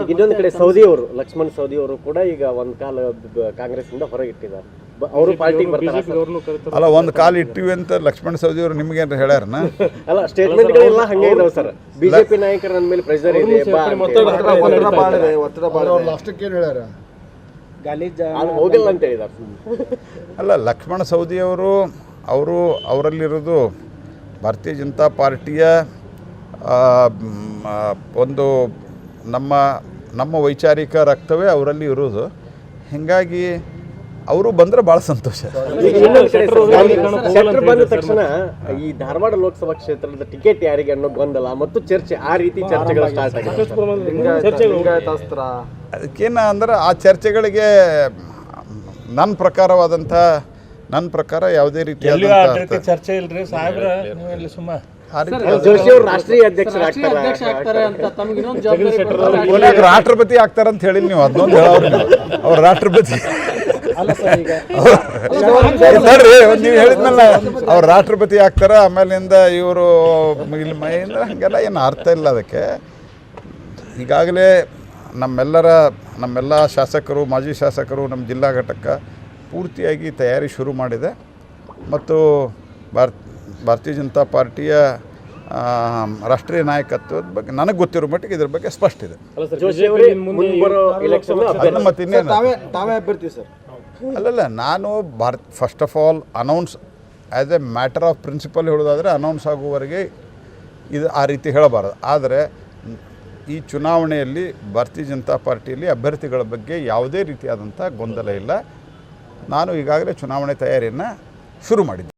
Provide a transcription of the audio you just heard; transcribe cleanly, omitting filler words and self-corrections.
ಈಗ ಇನ್ನೊಂದು ಕಡೆ ಸೌದಿ ಅವರು ಲಕ್ಷ್ಮಣ್ ಸೌದಿ ಅವರು ಕೂಡ ಈಗ ಒಂದು ಕಾಲ ಕಾಂಗ್ರೆಸ್ ಇಂದ ಹೊರಗಿಟ್ಟಿದ್ದಾರೆ, ಅವರು ಪಾರ್ಟಿಗೆ ಬರ್ತಾರೆ. ಅಲ್ಲ, ಒಂದು ಕಾಲು ಇಟ್ಟಿವಿ ಅಂತ ಲಕ್ಷ್ಮಣ ಸವದಿ ಅವರು ನಿಮ್ಗೆ ಏನಾರ ಹೇಳ್ಯಾರನ? ಅಲ್ಲ, ಸ್ಟೇಟ್ಮೆಂಟ್ಗಳೆಲ್ಲ ಹಂಗೆ ಇದಾವೆ ಸರ್. ಬಿಜೆಪಿ ನಾಯಕರ ನನ್ನ ಮೇಲೆ ಪ್ರೆಷರ್ ಇದೆ, ಹೋಗಿಲ್ಲ ಅಂತ ಹೇಳಿದ್ದಾರೆ. ಅಲ್ಲ, ಲಕ್ಷ್ಮಣ ಸವದಿ ಅವರು ಅವರಲ್ಲಿರೋದು ಭಾರತೀಯ ಜನತಾ ಪಾರ್ಟಿಯ ಒಂದು ನಮ್ಮ ವೈಚಾರಿಕ ರಕ್ತವೇ ಅವರಲ್ಲಿ ಇರೋದು. ಹೀಗಾಗಿ ಅವರು ಬಂದರೆ ಭಾಳ ಸಂತೋಷ. ಶೆಟ್ಟರ್ ಬಂದ ತಕ್ಷಣ ಈ ಧಾರವಾಡ ಲೋಕಸಭಾ ಕ್ಷೇತ್ರದ ಟಿಕೆಟ್ ಯಾರಿಗೆ ಅನ್ನೋ ಗೊಂದಲ ಮತ್ತು ಚರ್ಚೆ, ಆ ರೀತಿ ಚರ್ಚೆಗಳು ಸ್ಟಾರ್ಟ್ ಆಗಿದೆ. ಅದಕ್ಕೇನು ಅಂದ್ರೆ ಆ ಚರ್ಚೆಗಳಿಗೆ ನನ್ನ ಪ್ರಕಾರ ಯಾವುದೇ ರೀತಿ ಚರ್ಚೆ ಇಲ್ರಿ ಸಾಹೇಬ್ರ, ನೀವೆಲ್ಲಿ ಸುಮ್ಮ ಜೋಶಿ ಅವರು ರಾಷ್ಟ್ರೀಯ ಅಧ್ಯಕ್ಷರಾಗ್ತಾರೆ ಅಂತ ತಮಗೆ ಇನ್ನೊಂದು ಜವಾಬ್ದಾರಿ ರಾಷ್ಟ್ರಪತಿ ಆಗ್ತಾರಂತ ಹೇಳಿ ನೀವು ಅದನ್ನೊಂದು ಹೇಳೋರು. ಅವ್ರು ರಾಷ್ಟ್ರಪತಿ ನೀವು ಹೇಳಿದ್ನಲ್ಲ, ಅವ್ರು ರಾಷ್ಟ್ರಪತಿ ಆಗ್ತಾರ, ಆಮೇಲಿಂದ ಇವರು ಇಲ್ಲಿ ಮೈಯಿಂದ ಹಂಗೆಲ್ಲ ಏನು ಅರ್ಥ ಇಲ್ಲ ಅದಕ್ಕೆ. ಈಗಾಗಲೇ ನಮ್ಮೆಲ್ಲ ಶಾಸಕರು, ಮಾಜಿ ಶಾಸಕರು, ನಮ್ಮ ಜಿಲ್ಲಾ ಘಟಕ ಪೂರ್ತಿಯಾಗಿ ತಯಾರಿ ಶುರು ಮಾಡಿದೆ. ಮತ್ತು ಭಾರತೀಯ ಜನತಾ ಪಾರ್ಟಿಯ ರಾಷ್ಟ್ರೀಯ ನಾಯಕತ್ವದ ಬಗ್ಗೆ ನನಗೆ ಗೊತ್ತಿರೋ ಮಟ್ಟಿಗೆ ಇದ್ರ ಬಗ್ಗೆ ಸ್ಪಷ್ಟ ಇದೆ. ಮತ್ತು ಇನ್ನೇನು ಅಲ್ಲಲ್ಲ, ನಾನು first of all announce as a matter of principle ಹೇಳೋದಾದರೆ ಅನೌನ್ಸ್ ಆಗುವವರೆಗೆ ಇದು ಆ ರೀತಿ ಹೇಳಬಾರ್ದು. ಆದರೆ ಈ ಚುನಾವಣೆಯಲ್ಲಿ ಭಾರತೀಯ ಜನತಾ ಪಾರ್ಟಿಯಲ್ಲಿ ಅಭ್ಯರ್ಥಿಗಳ ಬಗ್ಗೆ ಯಾವುದೇ ರೀತಿಯಾದಂಥ ಗೊಂದಲ ಇಲ್ಲ. ನಾನು ಈಗಾಗಲೇ ಚುನಾವಣೆ ತಯಾರಿಯನ್ನು ಶುರು ಮಾಡಿದ್ದೆ.